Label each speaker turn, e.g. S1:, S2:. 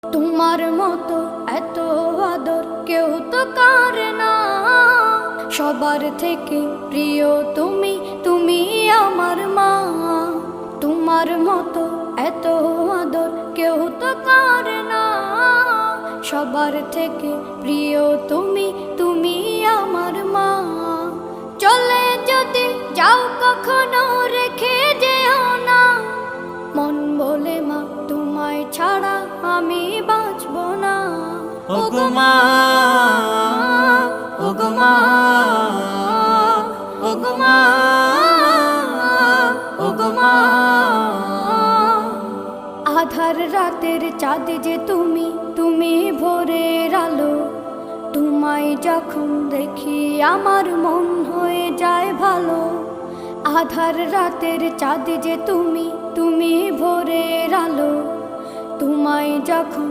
S1: তোমার মতো এত আদর কেউ তো করে না, সবার থেকে প্রিয় তুমি, তুমি আমার মা। তোমার মতো এত আদর কেউ তো করে না, সবার থেকে প্রিয় তুমি, তুমি আমার মা। চলে যদি যাও কখনো রেখে যেও না, মন বলে মা তোমায় ছাড়া আমি বাঁচব না।
S2: ওগো মা, ওগো মা, ওগো মা, ওগো মা।
S1: আধার রাতের চাঁদ যে তুমি, তুমি ভোরের আলো। তোমায় যখন দেখি আমার মন হয়ে যায় ভালো। আধার রাতের চাঁদ যে তুমি, তুমি ভোরের আলো। তোমায় যখন